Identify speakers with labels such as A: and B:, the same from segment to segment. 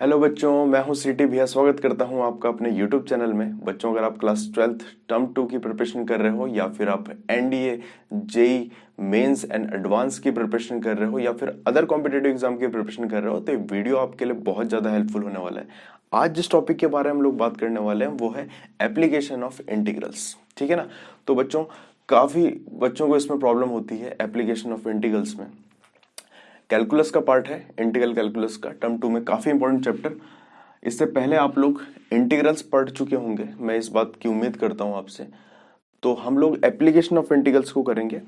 A: Hello बच्चों, मैं हूं सीटी भैया। स्वागत करता हूं आपका अपने यूट्यूब चैनल में। बच्चों, अगर आप क्लास 12th टर्म 2 की प्रिपरेशन कर रहे हो या फिर आप NDA JEE mains and advance की प्रिपरेशन कर रहे हो या फिर अदर कॉम्पिटेटिव एग्जाम की प्रिपरेशन कर रहे हो तो ये वीडियो आपके लिए बहुत ज़्यादा हेल्पफुल होने वाला है। आज जिस टॉपिक के बारे में हम लोग बात करने वाले हैं वो है एप्लीकेशन ऑफ इंटीग्रल्स। ठीक है ना। तो बच्चों, काफ़ी बच्चों को इसमें प्रॉब्लम होती है एप्लीकेशन ऑफ इंटीग्रल्स में। कैलकुलस का पार्ट है, इंटीग्रल कैलकुलस का, टर्म 2 में काफी इंपॉर्टेंट चैप्टर। इससे पहले आप लोग इंटीग्रल्स पढ़ चुके होंगे, मैं इस बात की उम्मीद करता हूं आपसे। तो हम लोग एप्लीकेशन ऑफ इंटीग्रल्स को करेंगे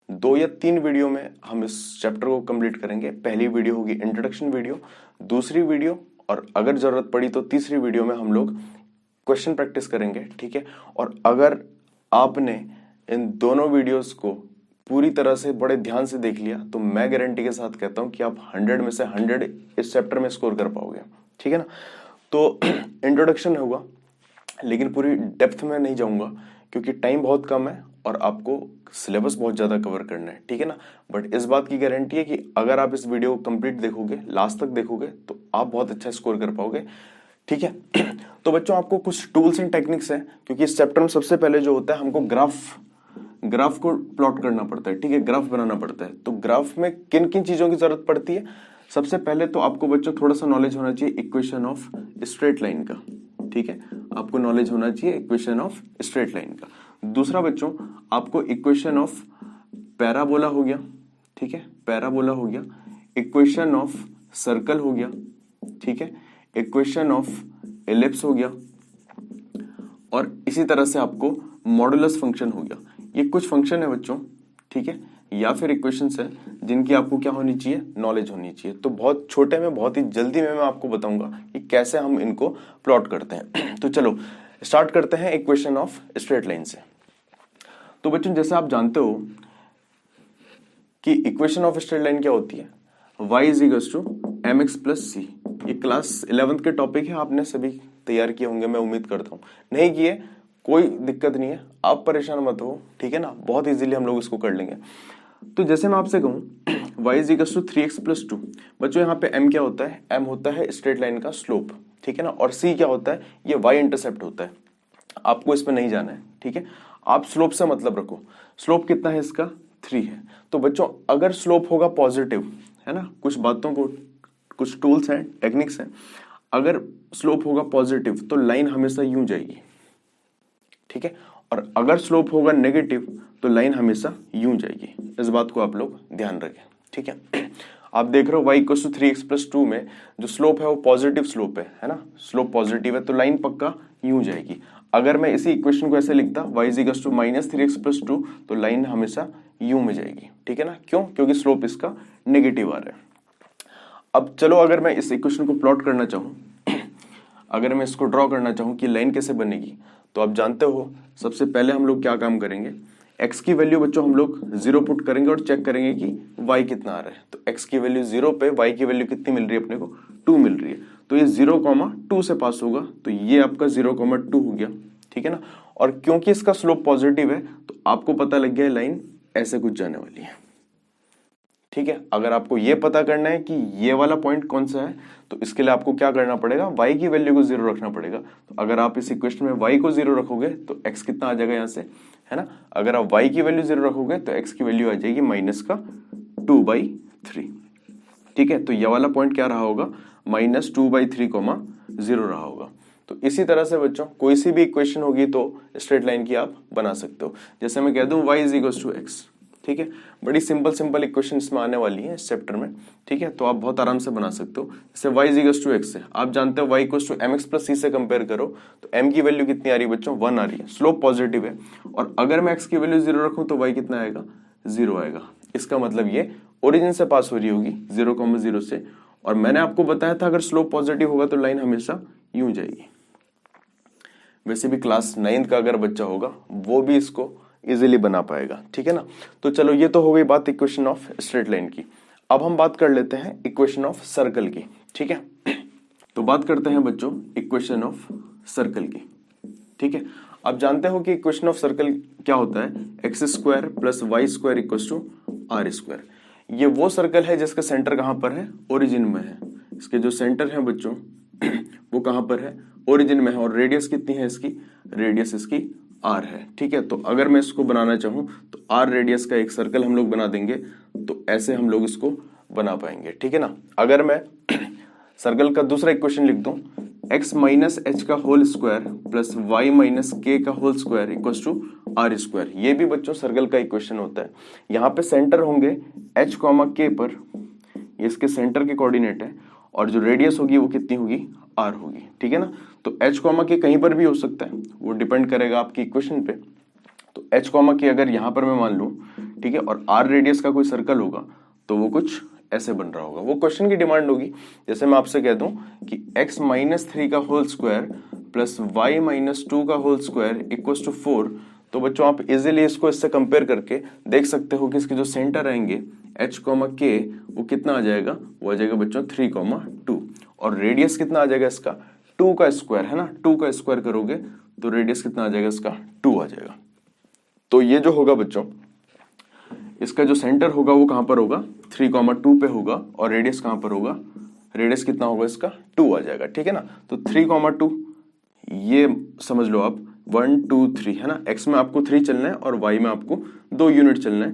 A: 2 या 3 वीडियो में। हम इस चैप्टर को कंप्लीट करेंगे। पहली वीडियो होगी इंट्रोडक्शन वीडियो, दूसरी वीडियो और अगर जरूरत पड़ी तो तीसरी वीडियो में हम लोग क्वेश्चन प्रैक्टिस करेंगे। ठीक है। और अगर आपने इन दोनों वीडियोस को पूरी तरह से बड़े ध्यान से देख लिया तो मैं गारंटी के साथ कहता हूं कि आप 100 में से 100 इस चैप्टर में स्कोर कर पाओगे। ठीक है ना। तो इंट्रोडक्शन होगा, लेकिन पूरी डेप्थ में नहीं जाऊंगा क्योंकि टाइम बहुत कम है और आपको सिलेबस बहुत ज्यादा कवर करना है। ठीक है ना। बट इस बात की गारंटी है कि अगर आप इस वीडियो को कंप्लीट देखोगे, लास्ट तक देखोगे, तो आप बहुत अच्छा स्कोर कर पाओगे। ठीक है। तो बच्चों, आपको कुछ टूल्स एंड टेक्निक्स हैं, क्योंकि इस चैप्टर में सबसे पहले जो होता है हमको ग्राफ को प्लॉट करना पड़ता है। ठीक है, ग्राफ बनाना पड़ता है। तो ग्राफ में किन किन चीजों की जरूरत पड़ती है? सबसे पहले तो आपको बच्चों थोड़ा सा नॉलेज होना चाहिए इक्वेशन ऑफ स्ट्रेट लाइन का। ठीक है, आपको नॉलेज होना चाहिए इक्वेशन ऑफ स्ट्रेट लाइन का। दूसरा बच्चों, आपको इक्वेशन ऑफ पैराबोला हो गया। ठीक है, पैराबोला हो गया। इक्वेशन ऑफ सर्कल हो गया। ठीक है, इक्वेशन ऑफ एलिप्स हो गया। और इसी तरह से आपको मॉडुलस फंक्शन हो गया। ये कुछ फंक्शन है बच्चों, ठीक है, या फिर इक्वेशंस है जिनकी आपको क्या होनी चाहिए, नॉलेज होनी चाहिए। तो बहुत छोटे में, बहुत ही जल्दी में मैं आपको बताऊंगा कि कैसे हम इनको प्लॉट करते हैं। तो चलो स्टार्ट करते हैं इक्वेशन ऑफ स्ट्रेट लाइन से। तो बच्चों, जैसे आप जानते हो कि इक्वेशन ऑफ स्ट्रेट लाइन क्या होती है, y is equals to M X plus C. ये क्लास 11th के टॉपिक है, आपने सभी तैयार किए होंगे, मैं उम्मीद करता हूँ। नहीं किए कोई दिक्कत नहीं है, आप परेशान मत हो। ठीक है ना, बहुत इजीली हम लोग इसको कर लेंगे। तो जैसे मैं आपसे कहूं y is equals to 3x plus 2। बच्चों, यहाँ पे m क्या होता है? m होता है स्ट्रेट लाइन का स्लोप। ठीक है ना। और c क्या होता है? ये y इंटरसेप्ट होता है। आपको इसमें नहीं जाना है। ठीक है, आप स्लोप से मतलब रखो। स्लोप कितना है इसका? 3 है। तो बच्चों, अगर स्लोप होगा पॉजिटिव, है ना, कुछ बातों को, कुछ टूल्स हैं, टेक्निक्स हैं। अगर स्लोप होगा पॉजिटिव तो लाइन हमेशा यूं जाएगी। ठीक है, और अगर स्लोप होगा नेगेटिव तो लाइन हमेशा यूं जाएगी। इस बात को आप लोग ध्यान रखें। ठीक है, आप देख रहे हो y equal to 3x plus 2 में जो स्लोप है वो पॉजिटिव स्लोप है ना, स्लोप पॉजिटिव है तो लाइन पक्का यूं जाएगी। अगर मैं इसी इक्वेशन को ऐसे लिखता y is equal to minus 3x plus 2 तो लाइन हमेशा यूं में जाएगी। ठीक है ना, क्यों? क्योंकि स्लोप इसका नेगेटिव आ रहा है। अब चलो, अगर मैं इस इक्वेशन को प्लॉट करना चाहूं, अगर मैं इसको ड्रॉ करना चाहूं कि लाइन कैसे बनेगी, तो आप जानते हो सबसे पहले हम लोग क्या काम करेंगे, x की वैल्यू बच्चों हम लोग 0 पुट करेंगे और चेक करेंगे कि y कितना आ रहा है। तो x की वैल्यू 0 पे y की वैल्यू कितनी मिल रही है अपने को? 2 मिल रही है। तो ये 0,2 से पास होगा, तो ये आपका 0,2 हो गया। ठीक है ना। और क्योंकि इसका स्लोप पॉजिटिव है तो आपको पता लग गया लाइन ऐसे कुछ जाने वाली है। ठीक है, अगर आपको ये पता करना है कि ये वाला पॉइंट कौन सा है तो इसके लिए आपको क्या करना पड़ेगा, y की वैल्यू को 0 रखना पड़ेगा। तो अगर आप इस इक्वेशन में y को 0 रखोगे तो x कितना आ जाएगा यहाँ से, है ना। अगर आप y की वैल्यू 0 रखोगे तो x की वैल्यू आ जाएगी माइनस का 2/3। ठीक है, तो ये वाला पॉइंट क्या रहा होगा, माइनस 2/3 0 रहा होगा। तो इसी तरह से बच्चों कोई सी भी इक्वेशन होगी तो स्ट्रेट लाइन की आप बना सकते हो। जैसे मैं कह दूं y is equal to x। ठीक है, बड़ी सिंपल इक्वेशन इसमें आने वाली है इस चैप्टर में। ठीक है, तो आप बहुत आराम से बना सकते हो। जैसे y is equal to x है, आप जानते हो y equal to mx plus c से कंपेयर करो तो m की वैल्यू कितनी आ रही है बच्चों? 1 आ रही है, स्लोप पॉजिटिव है। और अगर मैं x की वैल्यू 0 रखूं तो y कितना आएगा? 0 आएगा। इसका मतलब ये ओरिजिन से पास हो रही होगी 0,0 से। और मैंने आपको बताया था अगर स्लोप पॉजिटिव होगा तो लाइन हमेशा यूं जाएगी। वैसे भी क्लास 9th का अगर बच्चा होगा वो भी इसको इजीली बना पाएगा। ठीक है ना। तो चलो, ये तो हो गई बात इक्वेशन ऑफ स्ट्रेट लाइन की। अब हम बात कर लेते हैं इक्वेशन ऑफ सर्कल की। ठीक है, तो बात करते हैं बच्चों इक्वेशन ऑफ सर्कल की। ठीक है, आप जानते हो कि इक्वेशन ऑफ सर्कल क्या होता है, X square plus Y square equal to R square. ये वो सर्कल है जिसका सेंटर कहां पर है, ओरिजिन में है। इसके जो सेंटर है बच्चों वो कहाँ पर है, ओरिजिन में है। और रेडियस कितनी है इसकी, रेडियस इसकी r है। ठीक है, तो अगर मैं इसको बनाना चाहूं तो r रेडियस का एक सर्कल हम लोग बना देंगे, तो ऐसे हम लोग इसको बना पाएंगे। ठीक है ना। अगर मैं सर्कल का दूसरा इक्वेशन लिख दूं, x माइनस एच का whole square plus Y minus K का whole square equal to R square, ये भी बच्चों सर्कल का इक्वेशन होता है। यहाँ पे सेंटर होंगे h कॉमा के पर, ये इसके सेंटर के कोऑर्डिनेट है, और जो रेडियस होगी वो कितनी होगी, r होगी। ठीक है ना। तो h कॉमा के कहीं पर भी हो सकता है, वो डिपेंड करेगा आपकी इक्वेशन पे। तो h कॉमा के अगर यहाँ पर मैं मान लूं, ठीक है, और r रेडियस का कोई सर्कल होगा तो वो कुछ ऐसे बन रहा होगा। वो क्वेश्चन की डिमांड होगी, जैसे मैं आपसे कह दूं कि x माइनस 3 का whole square plus Y minus 2 का होल स्क्वायर इक्वल टू 4, तो बच्चों आप इजीली इसको इससे कंपेयर करके देख सकते हो कि इसके जो सेंटर रहेंगे h कॉमा के वो कितना आ जाएगा, वो आ जाएगा बच्चों 3 कॉमा 2, और रेडियस कितना आ जाएगा इसका, 2 का स्क्वायर है ना, 2 का स्क्वायर करोगे तो रेडियस कितना आ जाएगा इसका, 2 आ जाएगा। तो ये जो होगा बच्चों, इसका जो सेंटर होगा वो कहां पर होगा, 3,2 पे होगा, और रेडियस कहां पर होगा, रेडियस कितना होगा इसका, 2 आ जाएगा। ठीक है ना। तो 3,2 ये समझ लो आप 1 2 3 है ना, x में आपको 3 चलना है और y में आपको 2 यूनिट चलना है।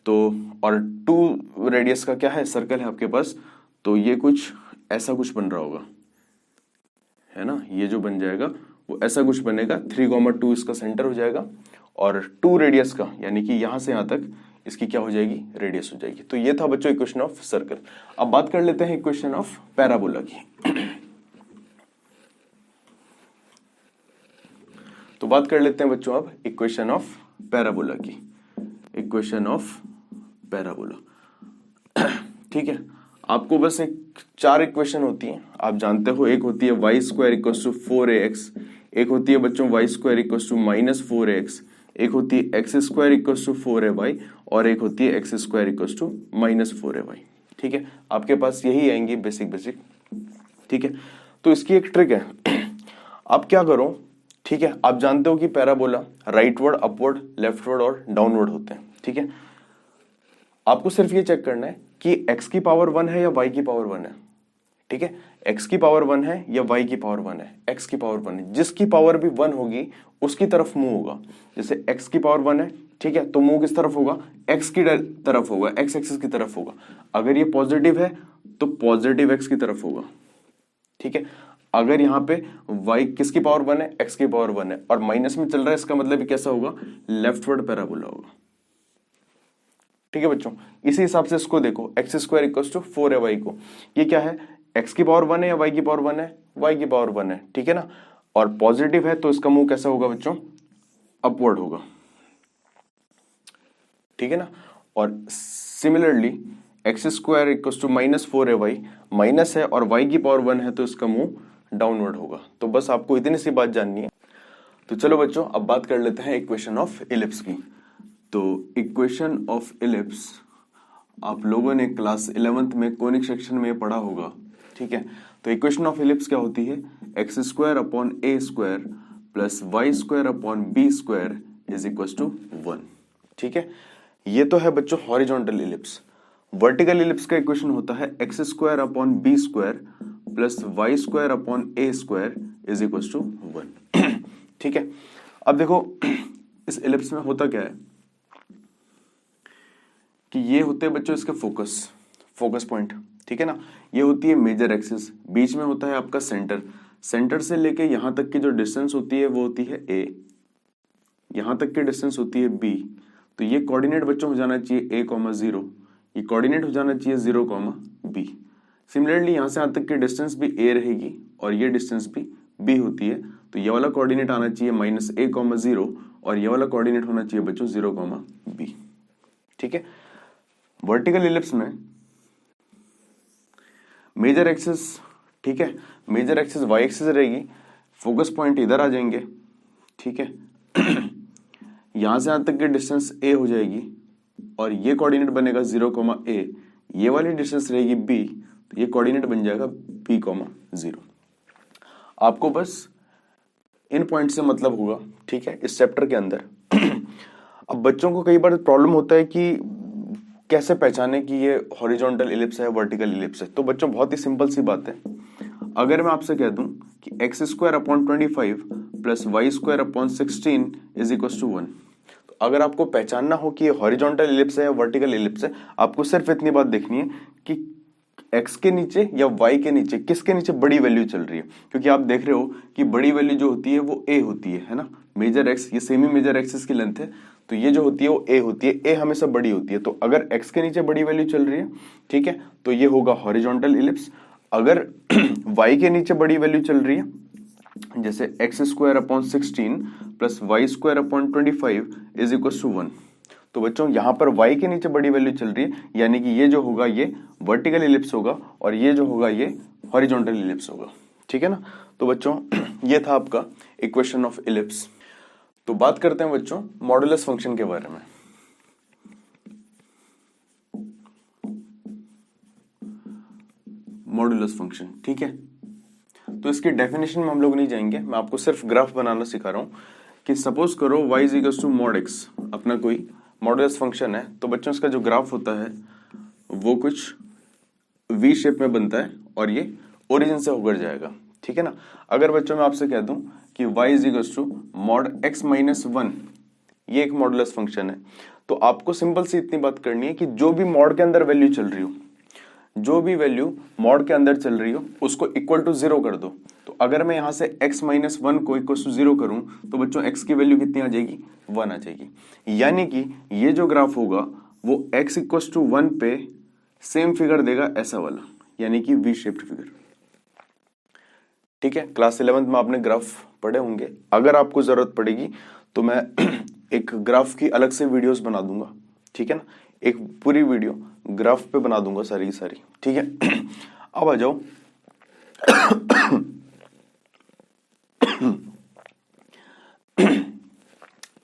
A: तो और 2 रेडियस का क्या है, सर्कल है आपके पास, तो ये कुछ ऐसा कुछ बन रहा होगा, है ना। ये जो बन जाएगा वो ऐसा कुछ बनेगा, 3,2 इसका सेंटर हो जाएगा, और 2 रेडियस का यानी कि यहां से यहां तक इसकी क्या हो जाएगी, रेडियस हो जाएगी। तो ये था बच्चों इक्वेशन ऑफ सर्कल। अब बात कर लेते हैं इक्वेशन ऑफ पैराबोला की। तो बात कर लेते हैं बच्चों अब इक्वेशन ऑफ पैराबोला की, इक्वेशन ऑफ पैराबोला। ठीक है, आपको बस एक 4 इक्वेशन होती हैं, आप जानते हो। एक होती है Y square equal to 4ax, एक होती है बच्चों Y square equal to minus 4ax, एक होती है X square equal to 4ay, और एक होती है X square equal to minus 4ay। ठीक है, आपके पास यही आएंगी बेसिक। ठीक है, तो इसकी एक ट्रिक है। आप क्या करो, ठीक है, आप जानते हो कि पैराबोला राइटवर्ड, अपवर्ड, लेफ्टवर्ड और डाउनवर्ड होते हैं। ठीक है, आपको सिर्फ ये चेक करना है कि x की पावर 1 है या y की पावर 1 है। ठीक है, x की पावर 1 है या y की पावर 1 है, x की पावर 1 है, जिसकी पावर भी 1 होगी उसकी तरफ मुंह होगा। जैसे x की पावर 1 है, ठीक है, तो मुंह किस तरफ होगा, x की तरफ होगा, x एक्सिस की तरफ होगा। अगर ये पॉजिटिव है तो पॉजिटिव x की तरफ होगा। ठीक है, अगर यहाँ पे y किसकी पावर 1 है, x की पावर 1 है, और माइनस में चल रहा है, इसका मतलब कैसा होगा, लेफ्टवर्ड पैराबोला होगा। ठीक है बच्चों, इसी हिसाब से इसको देखो, x square equal to 4ay को, ये क्या है, x की पावर 1 है या y की पावर 1 है, y की पावर 1 है। ठीक है ना, और पॉजिटिव है तो इसका मुंह कैसा होगा बच्चों, अपवर्ड होगा। ठीक है ना, और similarly X square equal to minus 4ay, minus है और y की पावर 1 है तो इसका मुंह डाउनवर्ड होगा। तो बस आपको इतनी सी बात जाननी है। तो चलो बच्चों, अब बात कर लेते हैं इक्वेशन ऑफ इलिप्स की। तो इक्वेशन ऑफ इलिप्स आप लोगों ने क्लास 11th में कोनिक सेक्शन में पढ़ा होगा। ठीक है, तो इक्वेशन ऑफ इलिप्स क्या होती है, X square upon A square plus Y square upon B square is equal to 1। ठीक है, ये तो है बच्चों हॉरिजॉन्टल इलिप्स। वर्टिकल इलिप्स का इक्वेशन होता है X square upon B square plus Y square upon A square is equal to 1। ठीक है, अब देखो इस इलिप्स में होता क्या है कि ये होते हैं बच्चों इसके फोकस पॉइंट। ठीक है ना, ये होती है मेजर एक्सिस, बीच में होता है आपका सेंटर से लेके यहां तक की जो डिस्टेंस होती है वो होती है a, यहां तक की डिस्टेंस होती है b। तो ये कोऑर्डिनेट बच्चों हो जाना चाहिए a,0, ये कोऑर्डिनेट हो जाना चाहिए 0,b। सिमिलरली यहां से यहां तक की डिस्टेंस भी a रहेगी और ये डिस्टेंस भी b होती है, तो ये वाला कोऑर्डिनेट आना चाहिए -a,0, और ये वाला कोऑर्डिनेट होना चाहिए बच्चों 0,b। ठीक है, वर्टिकल इलिप्स में मेजर एक्सिस, ठीक है, मेजर एक्सिस y एक्सिस रहेगी, फोकस पॉइंट इधर आ जाएंगे। ठीक है, यहां से यहां तक की डिस्टेंस a हो जाएगी और ये कोऑर्डिनेट बनेगा 0,a, ये वाली डिस्टेंस रहेगी b, तो ये कोऑर्डिनेट बन जाएगा b,0। आपको बस इन पॉइंट से मतलब होगा। ठीक है, इस चैप्टर के अंदर। अब बच्चों को कई बार प्रॉब्लम होता है कि कैसे पहचाने कि ये हॉरिजॉन्टल इलिप्स है वर्टिकल इलिप्स है? तो बच्चों बहुत ही सिंपल सी बात है। अगर मैं आपसे कह दूं कि x² / 25 plus y² / 16 is equal to 1, तो अगर आपको पहचानना हो कि ये हॉरिजॉन्टल इलिप्स है या वर्टिकल इलिप्स है, आपको सिर्फ इतनी बात देखनी है कि x के नीचे या y के नीचे किसके नीचे बड़ी वैल्यू चल रही है। क्योंकि आप देख रहे हो कि बड़ी वैल्यू जो होती है वो a होती है ना। मेजर x, ये सेमी मेजर एक्सिस की लेंथ है, तो ये जो होती है वो a होती है। a हमेशा बड़ी होती है, तो अगर x के नीचे बड़ी वैल्यू चल रही है, ठीक है, तो ये होगा हॉरिजॉन्टल इलिप्स। अगर y के नीचे बड़ी वैल्यू चल रही है, जैसे x² / 16 plus y² / 25 is equal to 1, तो बच्चों यहां पर y के नीचे बड़ी वैल्यू चल रही है, यानी कि ये जो होगा ये वर्टिकल इलिप्स होगा और ये जो होगा ये हॉरिजॉन्टल इलिप्स होगा। ठीक है ना। तो बच्चों ये था आपका इक्वेशन ऑफ इलिप्स। तो बात करते हैं बच्चों मॉडुलस फंक्शन के बारे में। मॉडुलस फंक्शन, ठीक है, तो इसकी डेफिनेशन में हम लोग नहीं जाएंगे, मैं आपको सिर्फ ग्राफ बनाना सिखा रहा हूं कि सपोज करो y is equal to mod x अपना कोई मॉडुलस फंक्शन है, तो बच्चों इसका जो ग्राफ होता है वो कुछ v शेप में बनता है और ये ओरिजिन से होकर जाएगा। ठीक है ना। अगर बच्चों मैं आपसे कह दूं कि y is equal to mod x - 1, ये एक मॉडुलस फंक्शन है, तो आपको सिंपल सी इतनी बात करनी है कि जो भी मॉड के अंदर वैल्यू चल रही हो, जो भी वैल्यू मॉड के अंदर चल रही हो उसको इक्वल टू 0 कर दो। तो अगर मैं यहां से x - 1 को इक्वल टू 0 करूं, तो बच्चों x की वैल्यू कितनी आ जाएगी? 1 आ जाएगी। यानी कि ये जो ग्राफ होगा वो x इक्वल टू 1 पे सेम फिगर देगा, ऐसा वाला, यानी कि वी शेप्ड फिगर। ठीक है, क्लास 11th में आपने ग्राफ पढ़े होंगे। अगर आपको जरूरत पड़ेगी तो मैं एक ग्राफ की अलग से वीडियोस बना दूंगा। ठीक है ना, एक पूरी वीडियो ग्राफ पे बना दूंगा सारी की सारी। ठीक है। अब आ जाओ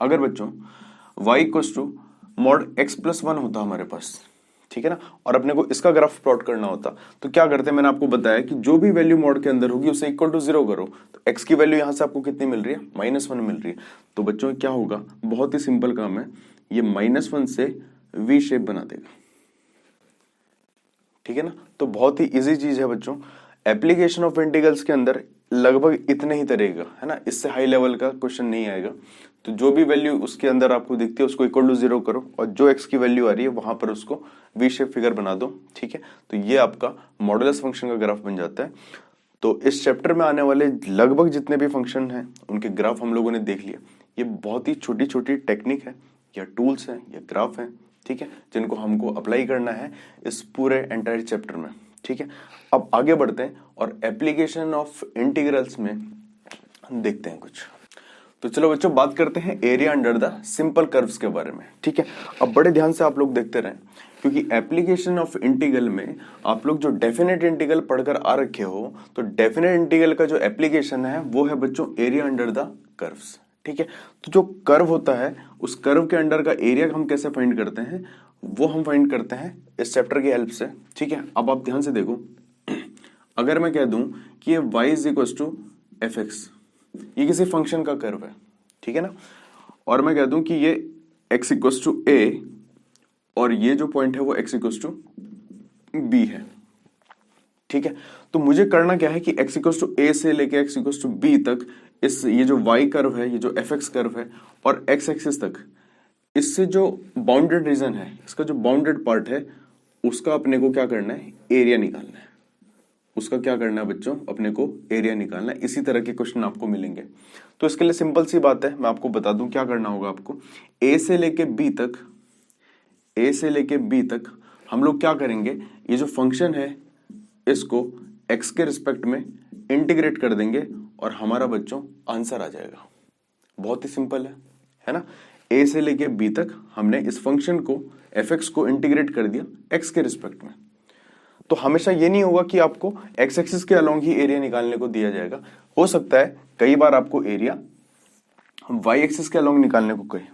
A: अगर बच्चों y equal to mod x+1 होता हमारे पास, ठीक है ना, और अपने को इसका ग्राफ प्लॉट करना होता, तो क्या करते हैं, मैंने आपको बताया कि जो भी वैल्यू मॉड के अंदर होगी उसे इक्वल टू 0 करो। तो x की वैल्यू यहां से आपको कितनी मिल रही है? -1 मिल रही है। तो बच्चों क्या होगा, बहुत ही सिंपल काम है, ये -1 से वी शेप बना देगा। ठीक है ना। तो बहुत ही इजी चीज है बच्चों। एप्लीकेशन ऑफ इंटीग्रल्स के अंदर लगभग इतने ही तरीका है ना, इससे हाई लेवल का क्वेश्चन नहीं आएगा। तो जो भी वैल्यू उसके अंदर आपको दिखती है उसको इक्वल टू 0 करो, और जो x की वैल्यू आ रही है वहां पर उसको वी शेप फिगर बना दो। ठीक है, तो ये आपका मॉडुलस फंक्शन का ग्राफ बन जाता है। तो इस चैप्टर में आने वाले लगभग जितने भी फंक्शन हैं उनके ग्राफ हम लोगों ने देख लिया। ये बहुत ही छोटी छोटी टेक्निक है या टूल्स हैं या ग्राफ हैं, ठीक है, जिनको हमको अप्लाई करना है इस पूरे एंटायर चैप्टर में। ठीक है, अब आगे बढ़ते हैं और एप्लीकेशन ऑफ इंटीग्रल्स में देखते हैं कुछ। तो चलो बच्चों बात करते हैं area under the simple curves के बारे में। ठीक है, अब बड़े ध्यान से आप लोग देखते रहें, क्योंकि एप्लीकेशन ऑफ इंटीग्रल में आप लोग जो डेफिनेट इंटीग्रल पढ़कर आ रखे हो, तो डेफिनेट इंटीग्रल का जो एप्लीकेशन है वो है बच्चों एरिया अंडर द कर्व्स। ठीक है, तो जो कर्व होता है उस कर्व के अंडर का एरिया हम कैसे फाइंड करते हैं, वो हम फाइंड करते हैं इस चैप्टर की हेल्प से। ठीक है, अब आप ध्यान से देखो, अगर मैं कह दूं कि ये y is equal to fx, ये किसी फंक्शन का कर्व है, ठीक है ना, और मैं कह दूं कि ये x इक्वल टू a और ये जो पॉइंट है वो x इक्वल टू b है। ठीक है, तो मुझे करना क्या है कि x इक्वल टू a से लेके x इक्वल टू b तक इस ये जो y कर्व है, ये जो fx कर्व है, और x एक्सिस तक इससे जो बाउंडेड रीजन है, इसका जो बाउंडेड पार्ट है, उसका अपने को क्या करना है, एरिया निकालना है। उसका क्या करना है बच्चों, अपने को एरिया निकालना है। इसी तरह के क्वेश्चन आपको मिलेंगे। तो इसके लिए सिंपल सी बात है, मैं आपको बता दूं क्या करना होगा आपको। ए से लेके बी तक, ए से लेके बी तक हम लोग क्या करेंगे, ये जो फंक्शन है इसको एक्स के रिस्पेक्ट में इंटीग्रेट कर देंगे और हमारा बच्चों आंसर आ जाएगा। बहुत ही सिंपल है ना। ए से लेके बी तक हमने इस फंक्शन को एफ एक्स को इंटीग्रेट कर दिया एक्स के रिस्पेक्ट में। तो हमेशा ये नहीं होगा कि आपको एक्स एक्सिस के अलोंग ही एरिया निकालने को दिया जाएगा। हो सकता है कई बार आपको एरिया वाई एक्सिस के अलोंग निकालने को कहे।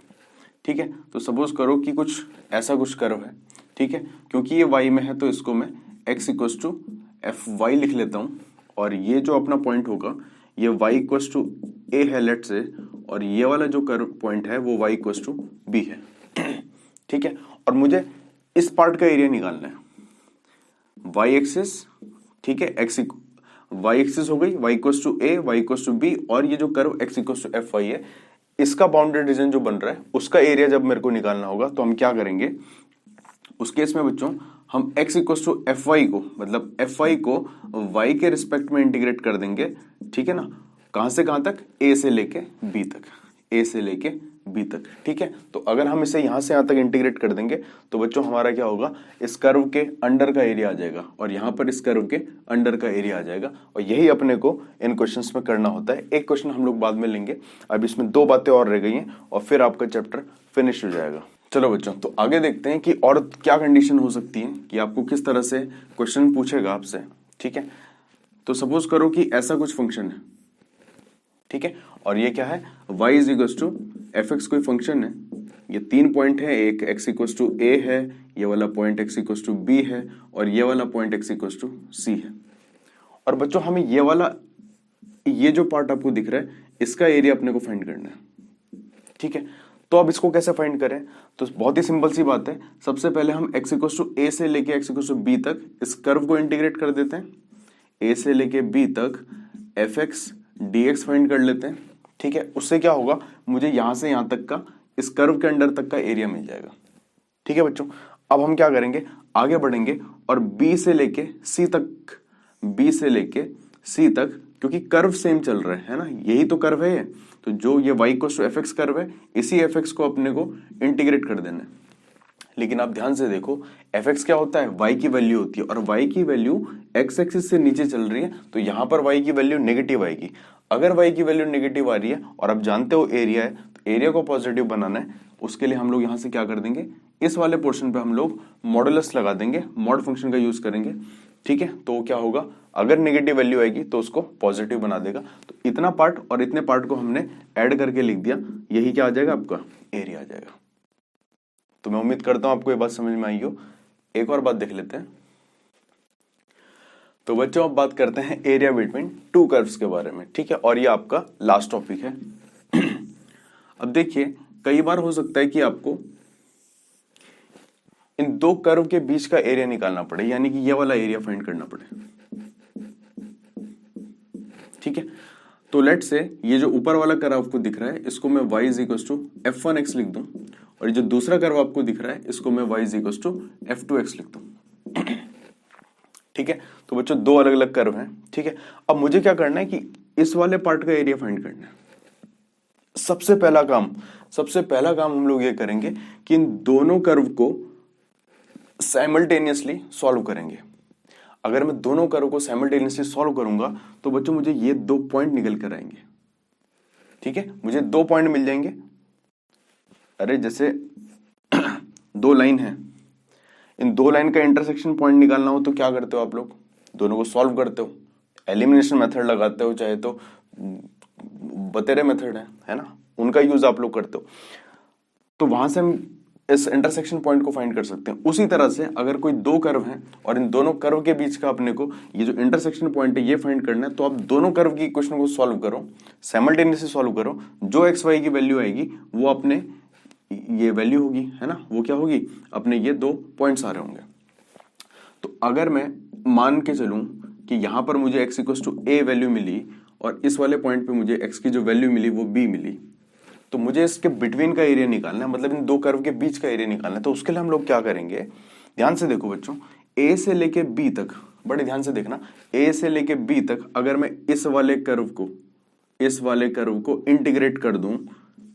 A: ठीक है, तो सपोज करो कि कुछ ऐसा कुछ कर्व है, ठीक है, क्योंकि ये वाई में है तो इसको मैं X equal to F Y लिख लेता हूं, और ये जो अपना पॉइंट होगा ये वाई इक्वल टू ए है लेट से, और ये वाला जो कर्व पॉइंट है वो वाई इक्वल टू बी है। ठीक है, और मुझे इस पार्ट का एरिया निकालना है। वाई एक्सिस, ठीक है, एक्स वाई एक्सिस हो गई, Y equals to A, Y equals to B, और ये जो curve X equals to F Y है, इसका बाउंडेड रीजन जो बन रहा है उसका एरिया जब मेरे को निकालना होगा तो हम क्या करेंगे उस केस में बच्चों, हम x equals to F Y को, मतलब एफ वाई को y के रिस्पेक्ट में इंटीग्रेट कर देंगे, ठीक है ना। कहां से कहां तक, a से लेके b तक, a से लेके b तक, ठीक है। तो अगर हम इसे यहां से यहां तक इंटीग्रेट कर देंगे तो बच्चों हमारा क्या होगा, इस कर्व के अंडर का एरिया आ जाएगा और यहां पर इस कर्व के अंडर का एरिया आ जाएगा, और यही अपने को इन क्वेश्चंस में करना होता है। एक क्वेश्चन हम लोग बाद में लेंगे, अब इसमें 2 बातें और रह गई हैं और फिर आपका चैप्टर फिनिश हो जाएगा। चलो बच्चों, तो आगे देखते हैं कि और क्या कंडीशन हो सकती है कि आपको किस तरह से क्वेश्चन पूछेगा आपसे, ठीक है। तो सपोज करो कि ऐसा कुछ फंक्शन है, ठीक है, और ये क्या है, y is equals to F X कोई फंक्शन है, ये 3 पॉइंट है, एक x इक्वल्स टू a है, ये वाला point x equals to b है, और ये वाला point x equals to c है। और बच्चों हमें ये वाला, ये जो पार्ट आपको दिख रहा है इसका एरिया अपने को फाइंड करना है, ठीक है। तो अब इसको कैसे फाइंड करें, तो बहुत ही सिंपल सी बात है। सबसे पहले हम x इक्वल्स टू a से लेके x इक्वल्स टू b तक इस कर्व को इंटीग्रेट कर देते हैं, a से लेके b तक एफ एक्स dx फाइंड कर लेते हैं, ठीक है। उससे क्या होगा, मुझे यहां से यहां तक का, इस कर्व के अंडर तक का एरिया मिल जाएगा, ठीक है बच्चों। अब हम क्या करेंगे, आगे बढ़ेंगे और b से लेके c तक, b से लेके c तक, क्योंकि कर्व सेम चल रहा है ना, यही तो कर्व है, तो जो ये y equals to F X curve है, इसी एफ एक्स को अपने को इंटीग्रेट कर देना है। लेकिन आप ध्यान से देखो, एफ एक्स क्या होता है, y की वैल्यू होती है, और y की वैल्यू x एक्सिस से नीचे चल रही है, तो यहां पर y की वैल्यू नेगेटिव आएगी। अगर y की वैल्यू नेगेटिव आ रही है और आप जानते हो एरिया है, तो एरिया को पॉजिटिव बनाना है, उसके लिए हम लोग यहां से क्या कर देंगे, इस वाले पोर्शन पे हम लोग मॉडुलस लगा देंगे, मॉड फंक्शन का यूज करेंगे, ठीक है। तो क्या होगा, अगर नेगेटिव वैल्यू आएगी तो उसको पॉजिटिव बना देगा। तो इतना पार्ट और इतने पार्ट को हमने ऐड करके लिख दिया, यही क्या आ जाएगा, आपका एरिया आ जाएगा। तो मैं उम्मीद करता हूं आपको ये बात समझ में आई हो। एक और बात देख लेते हैं। तो बच्चों अब बात करते हैं एरिया बिटवीन 2 कर्व्स के बारे में, ठीक है, और ये आपका लास्ट टॉपिक है। अब देखिए, कई बार हो सकता है कि आपको इन 2 कर्व के बीच का एरिया निकालना पड़े, यानी कि ये वाला एरिया फाइंड करना पड़े, ठीक है। तो लेट से ये जो ऊपर वाला कर्व आपको दिख रहा है, इसको मैं y is equals to f1x लिख दूं, और ये जो दूसरा कर्व आपको दिख रहा है, इसको मैं y is equals to f2x लिख दूं, ठीक है। तो बच्चों 2 अलग अलग कर्व हैं, ठीक है। अब मुझे क्या करना है कि इस वाले पार्ट का एरिया फाइंड करना है। सबसे पहला काम हम लोग ये करेंगे कि इन दोनों कर्व को साइमल्टेनियसली सॉल्व करेंगे। अगर मैं दोनों कर्व को साइमल्टेनियसली सॉल्व करूंगा तो बच्चों मुझे ये 2 पॉइंट निकल कर आएंगे, ठीक है, मुझे 2 पॉइंट मिल जाएंगे। अरे जैसे 2 लाइन है, इन 2 लाइन का इंटरसेक्शन पॉइंट निकालना हो तो क्या करते हो आप लोग, दोनों को सॉल्व करते हो, एलिमिनेशन मेथड लगाते हो, चाहे तो बतेरे मेथड है ना, उनका यूज आप लोग करते हो। तो वहां से हम इस इंटरसेक्शन पॉइंट को फाइंड कर सकते हैं। उसी तरह से अगर कोई 2 कर्व हैं और इन दोनों कर्व के बीच का अपने को ये जो इंटरसेक्शन पॉइंट है ये फाइंड करना है, तो आप दोनों कर्व की इक्वेशन को सॉल्व करो, साइमल्टेनियसली सॉल्व करो। जो एक्स वाई की वैल्यू आएगी वो अपने ये वैल्यू होगी, है ना, वो क्या होगी, अपने ये 2 पॉइंट्स आ रहे होंगे। तो अगर मैं मान के चलूं कि यहां पर मुझे x equals to a value मिली और इस वाले पॉइंट पे मुझे x की जो वैल्यू मिली वो b मिली, तो मुझे इसके बिटवीन का एरिया निकालना है, मतलब इन 2 कर्व के बीच का एरिया निकालना है। तो उसके लिए हम लोग क्या करेंगे, ध्यान से देखो बच्चों, a से लेके b तक, बड़े ध्यान से देखना, a से लेके b तक अगर मैं इस वाले कर्व को इंटीग्रेट कर दूं,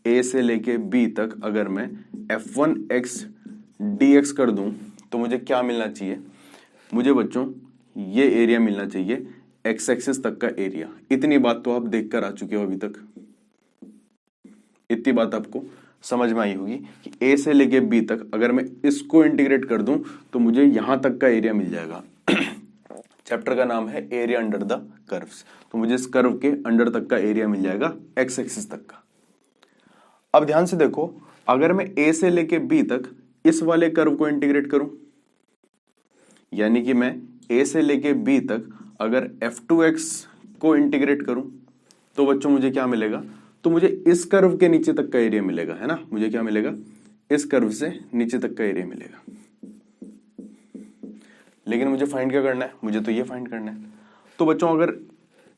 A: a से लेके b तक अगर मैं f1x dx कर दूं, तो मुझे क्या मिलना चाहिए, मुझे बच्चों ये एरिया मिलना चाहिए, x एक्सिस तक का एरिया। इतनी बात तो आप देखकर आ चुके हो अभी तक, इतनी बात आपको समझ में आई होगी कि a से लेके b तक अगर मैं इसको इंटीग्रेट कर दूं तो मुझे यहां तक का एरिया मिल जाएगा। चैप्टर का नाम है एरिया अंडर द कर्व्स, तो मुझे इस कर्व के अंडर तक का एरिया मिल जाएगा x एक्सिस तक का। अब ध्यान से देखो, अगर मैं a से लेके b तक इस वाले कर्व को इंटीग्रेट करूं, यानी कि मैं a से लेके b तक अगर f2x को इंटीग्रेट करूं, तो बच्चों मुझे क्या मिलेगा, तो मुझे इस कर्व के नीचे तक का एरिया मिलेगा, है ना, मुझे क्या मिलेगा, इस कर्व से नीचे तक का एरिया मिलेगा। लेकिन मुझे फाइंड क्या करना है, मुझे तो ये फाइंड करना है। तो बच्चों अगर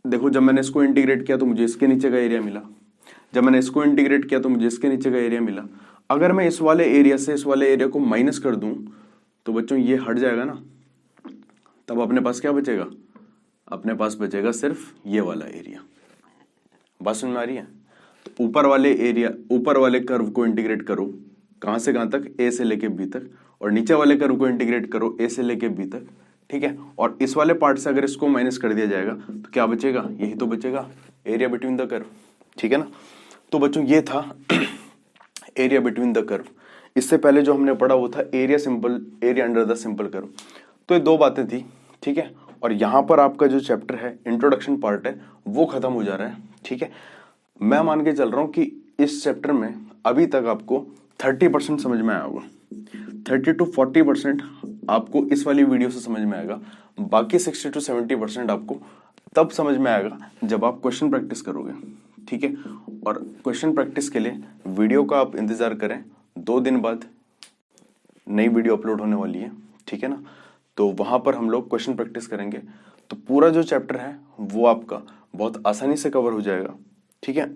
A: देखो, जब मैंने इसको इंटीग्रेट किया तो मुझे इसके नीचे का एरिया मिला, जब मैंने इसको इंटीग्रेट किया तो मुझे इसके नीचे का एरिया मिला। अगर मैं इस वाले एरिया से इस वाले एरिया को माइनस कर दूं तो बच्चों ये हट जाएगा ना, तब अपने पास क्या बचेगा, अपने पास बचेगा सिर्फ ये वाला एरिया। बात समझ में आ रही है? तो ऊपर वाले एरिया, ऊपर वाले कर्व को इंटीग्रेट करो, कहां से कहां तक, ए से लेके बी तक, और नीचे वाले कर्व को इंटीग्रेट करो ए से लेके बी तक, ठीक है। और इस वाले पार्ट से अगर इसको माइनस कर दिया जाएगा तो क्या बचेगा, यही तो बचेगा, एरिया बिटवीन द कर्व, ठीक है ना। तो बच्चों ये था एरिया बिटवीन द कर्व। इससे पहले जो हमने पढ़ा वो था area simple, area under the simple curve. तो ये दो बातें थी, ठीक है। और यहां पर आपका जो चैप्टर है, इंट्रोडक्शन पार्ट है, वो खत्म हो जा रहा है, ठीक है। मैं मान के चल रहा हूं कि इस चैप्टर में अभी तक आपको 30% समझ में आया होगा, 30 to 40% आपको इस वाली वीडियो से समझ में आएगा। बाकी 60 to 70% आपको तब समझ में आएगा जब आप क्वेश्चन प्रैक्टिस करोगे, ठीक है। और क्वेश्चन प्रैक्टिस के लिए वीडियो का आप इंतजार करें, 2 दिन बाद नई वीडियो अपलोड होने वाली है, ठीक है ना। तो वहां पर हम लोग क्वेश्चन प्रैक्टिस करेंगे, तो पूरा जो चैप्टर है वो आपका बहुत आसानी से कवर हो जाएगा, ठीक है।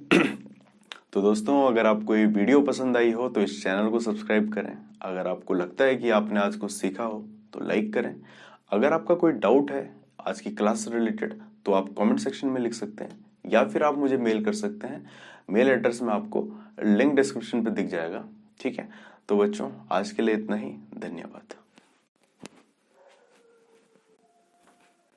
A: तो दोस्तों अगर आपको ये वीडियो पसंद आई हो तो इस चैनल को सब्सक्राइब करें। अगर आपको लगता है कि आपने आज कुछ सीखा हो तो लाइक करें। अगर आपका कोई डाउट है आज की क्लास से रिलेटेड तो आप कमेंट सेक्शन में लिख सकते हैं, या फिर आप मुझे मेल कर सकते हैं। मेल एड्रेस में आपको लिंक डिस्क्रिप्शन पे दिख जाएगा, ठीक है। तो बच्चों आज के लिए इतना ही, धन्यवाद।